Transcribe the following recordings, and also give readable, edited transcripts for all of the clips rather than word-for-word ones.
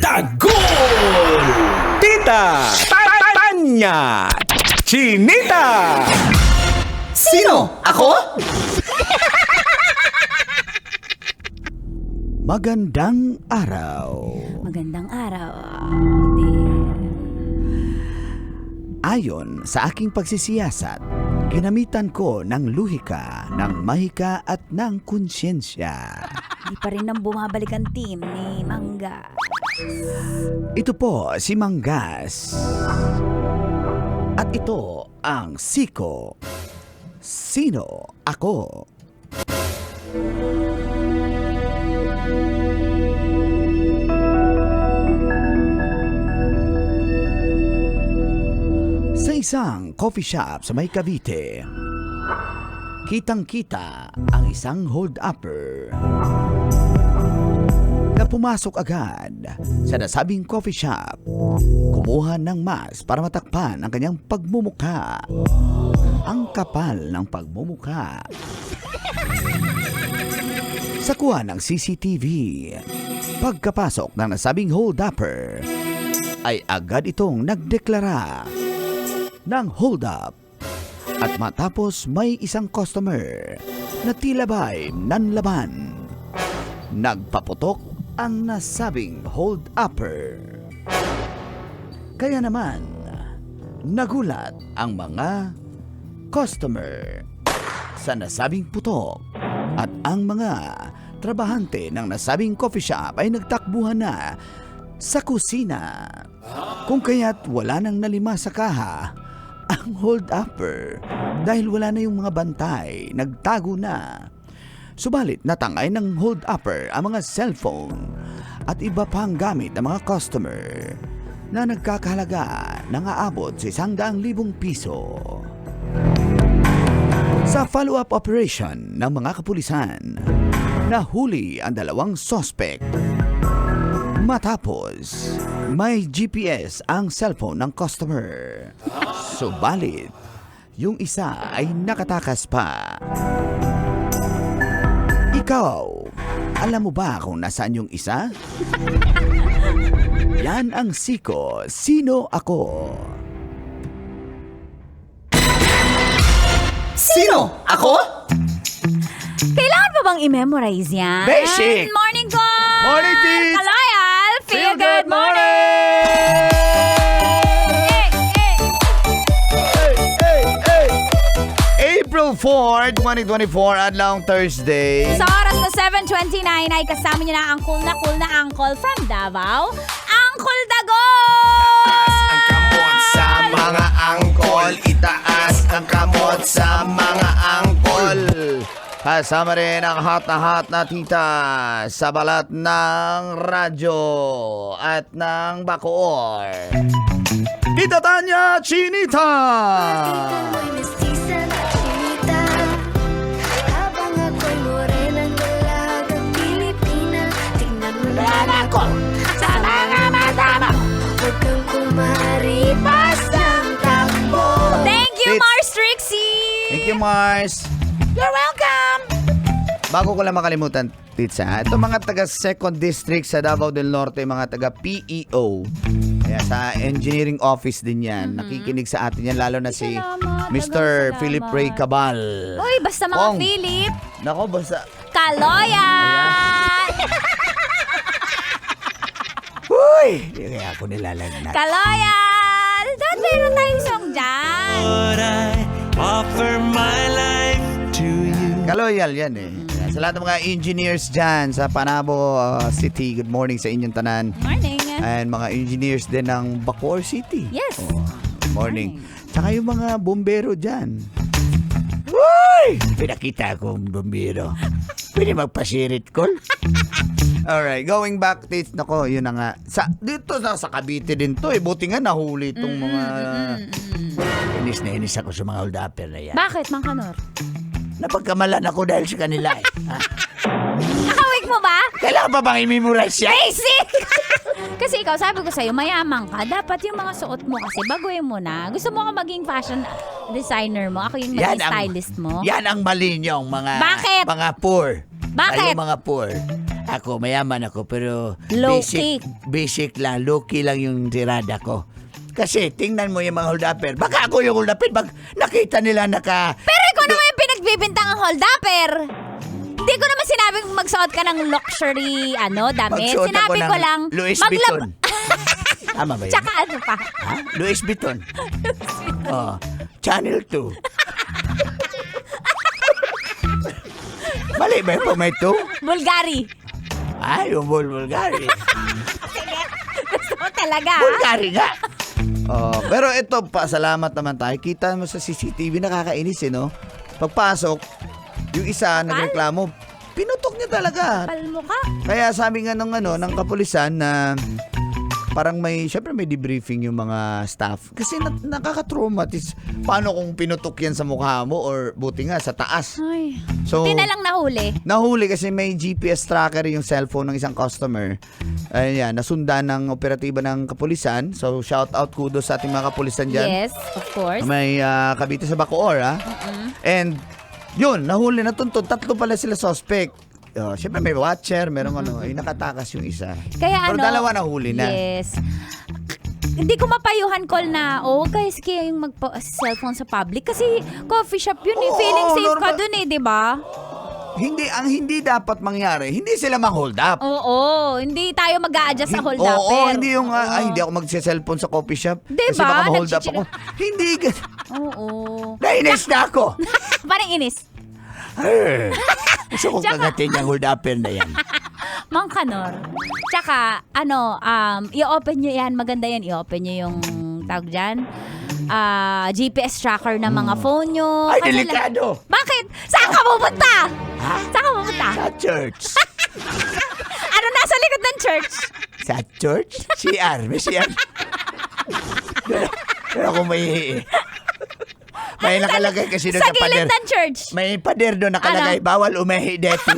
Tagol! Tita! Tanya! Chinita! Sino? Ako? Magandang araw. Magandang araw. Ayon sa aking pagsisiyasat, ginamitan ko ng luhika, ng mahika at ng konsyensya. Di pa rin nang bumabalik ang team ni Mangga. Ito po si Manggas. At ito ang Siko. Sino ako? Sa isang coffee shop sa may Cavite, kitang-kita ang isang hold-upper na pumasok agad sa nasabing coffee shop, kumuha ng mask para matakpan ang kanyang pagmumukha. Ang kapal ng pagmumukha. Sa kuha ng CCTV, pagkapasok ng nasabing hold-upper, ay agad itong nagdeklara ng hold-up. At matapos may isang customer na tila ba'y nanlaban, nagpaputok ang nasabing hold-upper. Kaya naman, nagulat ang mga customer sa nasabing putok at ang mga trabahante ng nasabing coffee shop ay nagtakbuhan na sa kusina. Kung kaya't wala nang nalima sa kaha ang hold-upper dahil wala na yung mga bantay, nagtago na. Subalit natangay ng hold-upper ang mga cellphone at iba pang gamit ng mga customer na nagkakahalaga ng aabot sa 100,000 piso. Sa follow-up operation ng mga kapulisan, nahuli ang 2 suspect. Matapos, may GPS ang cellphone ng customer. Subalit, yung isa ay nakatakas pa. Ikaw, alam mo ba kung nasaan yung isa? Yan ang Siko. Sino ako? Sino? Ako? Kailangan pa bang i-memorize yan? Basic! Morning ko! Morning, Tits! Kaloyal! Feel good morning! April 4, 2024, adlawng Thursday. Sa oras na 7:29 ay kasama niyo na ang cool na uncle from Davao, Uncle Dagos! Ang kamot sa mga angkol, itaas ang kamot sa mga angkol. Kasama rin ang hot na tita sa balat ng radyo at ng Bacoor. Tita Tanya Chinita! Ako sa mga mata mo. Huwag kang kumaripas ng takbo. Thank you, Tits. Mars Trixie! Thank you, Mars. You're welcome! Bago ko lang makalimutan, Titsa, ito mga taga 2nd District sa Davao del Norte, mga taga PEO. Kaya sa engineering office din yan. Nakikinig sa atin yan, lalo na si Salamat, Mr. salamat. Philip Ray Cabal. Uy, basta mga Kong. Philip, Nako, basta... Kaloyan! Uy! Hindi kaya ako nilalagnat. Kaloyan! Dapat meron tayong song dyan. Lord, I offer my life to you. Kaloyal yan eh. Sa lahat ng mga engineers dyan sa Panabo City, good morning sa inyong tanan. Morning. And mga engineers din ng Bacoor City. Yes. Good morning. Tsaka yung mga bombero dyan. Uy! Pinakita akong bombero. Pwede magpasirit call? Alright, going back, Tits. Nako, yun na nga. Dito sa Cavite din to eh. Buti nga nahuli itong mga... Inis na inis ako sa mga hold-upper na yan. Bakit, Mang Kanor? Napagkamalan ako dahil sa kanila eh. Nakawig mo ba? Kailangan pa bang i-memorize yan? Basic! Kasi ikaw, sabi ko sa'yo, mayaman ka. Dapat yung mga suot mo kasi baguhin mo na. Gusto mo ka maging fashion designer mo. Ako yung maging stylist mo. Yan ang mali niyong mga... Bakit? Mga poor. Bakit? Kayo mga poor. Ako, mayaman ako, pero Low-key. basic lang, low-key lang yung tirada ko. Kasi tingnan mo yung mga hold-upper. Baka ako yung hold-upper, nakita nila Pero ikaw naman yung pinagbibintang ang hold-upper. Hindi ko naman sinabing magsuot ka ng luxury, damit. Magsuot Sinabi ako ko ng lang, Louis Vuitton. Tama ba yun? Tsaka ano pa? Ha? Louis Vuitton. Oh, Channel 2. Mali ba yung pag may 2? Bulgari. Ay, yung Bulgari. Gusto mo talaga, ha? Bulgari nga. Oh, pero ito, pasalamat naman tayo. Kita mo sa CCTV, nakakainis no? Pagpasok, yung isa nagreklamo, pinutok niya talaga. Palmo ka. Kaya sabi nga ng kapulisan na parang syempre may debriefing yung mga staff. Kasi nakaka-traumatis. Paano kung pinutok yan sa mukha mo or buti nga sa taas? Ay. So, Hindi na lang nahuli. nahuli kasi may GPS tracker yung cellphone ng isang customer. Ayan, nasundan ng operatiba ng kapulisan. So, shout out, kudos sa ating mga kapulisan dyan. Yes, of course. May Cavite sa Bacoor, And, yun, nahuli, natuntun. 3 pala sila suspect. Siyempre may watcher, merong nakatakas yung isa. Kaya Pero dalawa nahuli na. Yes. Hindi ko mapayuhan call na, guys, kaya yung magpa-cellphone sa public. Kasi coffee shop yun eh. Oo, Feeling safe ka normal. dun eh, di ba? Ang hindi dapat mangyari, hindi sila mang-hold up. Oo, hindi tayo mag-a-adjust sa hold up. Oo, hindi yung, hindi ako mag-cellphone sa coffee shop. Di Kasi ba? baka ma-hold up ako. Hindi, Oo. nainis na ako. Parang inis. Gusto kong kagatin yung hold upper na yan. Mang Kanor. Tsaka, i-open nyo yan. Maganda yan. I-open nyo yung tawag dyan. GPS tracker ng mga phone nyo. Ay, Kasi delikado. Bakit? Saan ka pupunta? Saan ka pupunta? Sa church. Ano nasa likod ng church? Sa church? CR. May CR. Pero ako may nakalagay kasi doon Sa sa pader. gilid ng church. May pader doon nakalagay, bawal umehi dito.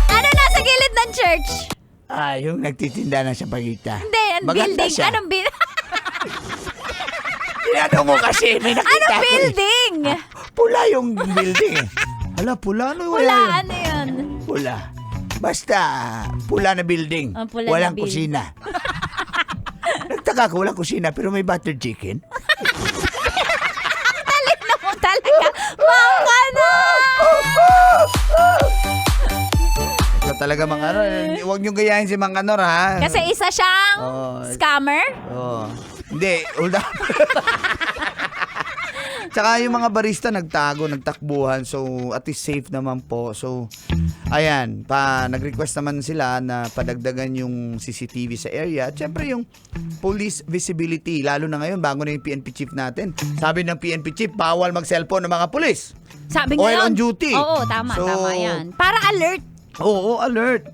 Ano nasa gilid ng church? Yung nagtitinda ng sapagita. Hindi, Maganda building. siya. Anong building? Tinanong mo kasi, may nakita Anong ko eh. building? Pula yung building eh. Hala, pula. Ano Wala, yun? ano yun? Pula. Basta, pula na building. Pula na Walang building. kusina. Nagtaka ko, walang kusina, pero may buttered chicken. Talino mo talaga. Mang Kanor! Ito talaga huwag niyong gayahin si Mang Kanor, ha? Kasi isa siyang scammer. Hindi, hold up. Tsaka yung mga barista nagtakbuhan, so at least safe naman po. So, ayan, nag-request naman sila na padagdagan yung CCTV sa area. At syempre yung police visibility, lalo na ngayon, bago na yung PNP chief natin. Sabi ng PNP chief, bawal mag-cellphone ng mga pulis. Sabi Oil ngayon. on duty. Oo, tama So, yan. Para alert. Oo, alert.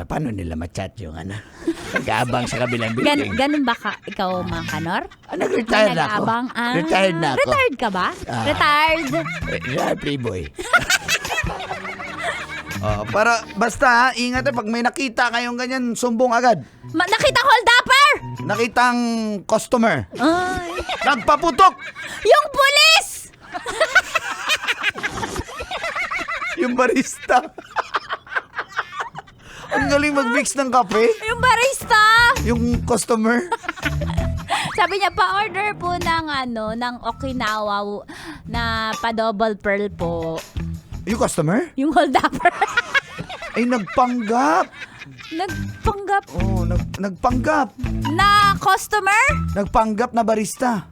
Paano nila ma-chat yung nag-aabang sa kabilang building? Ganun ba ikaw, Mang Kanor? Nag-retire na ako. Nag-aabang, Retired na ako. Retired ka ba? Retired. Playboy. Para basta ingat pag may nakita kayong ganyan, sumbong agad. Nakita hold upper! Nakitang customer. Ay. Nagpaputok! Yung pulis! Yung barista. Ang galing mag-mix ng kape. Yung barista! Yung customer. Sabi niya, pa-order po ng Okinawa na pa-double pearl po. Yung customer? Yung hold upper. Ay, nagpanggap. Nagpanggap Nagpanggap. na customer? Nagpanggap na barista.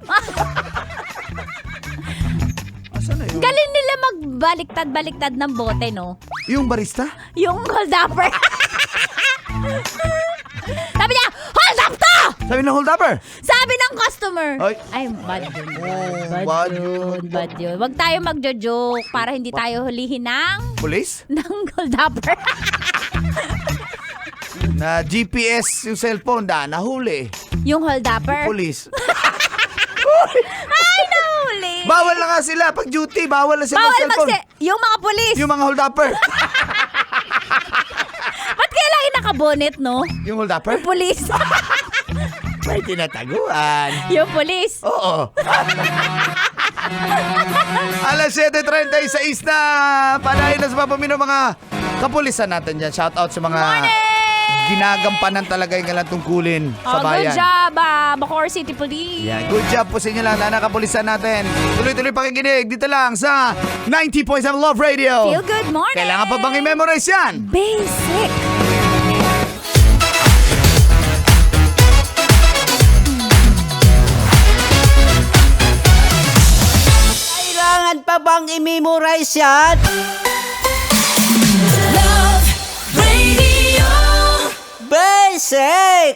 Asan na yun? Galing nila magbaliktad-baliktad ng bote, no? Yung barista? Yung hold upper. Sabi niya, hold up to! Sabi ng hold upper. Sabi ng customer. Ay. Bad yun. bad yun. Bad yun. Huwag tayo magjo-joke para hindi tayo hulihin Police? ng hold upper. Na GPS yung cellphone, nahuli. Yung hold upper. Police. Ay, nahuli. Bawal na nga sila. Pag duty, bawal na sila Bawal cellphone. yung mga pulis. Yung mga hold upper. Ba't kaya lagi nakabonet, no? Yung hold upper? Yung pulis. May tinataguan. Yung pulis. Oo. Alas 7:36 na. Panahin na sa papamino mga kapulisan natin dyan. Shout out sa mga ginagampanan talaga yung galang tungkulin sa bayan. Good job, Bacoor City Police. Yan. Good job po sa inyo lang, na kapulisan natin. Tuloy-tuloy pakikinig dito lang sa 90.7 Love Radio. Feel good morning. Kailangan pa bang i-memorize yan? Basic. Kailangan pa bang i-memorize yan? Love Radio. Basic!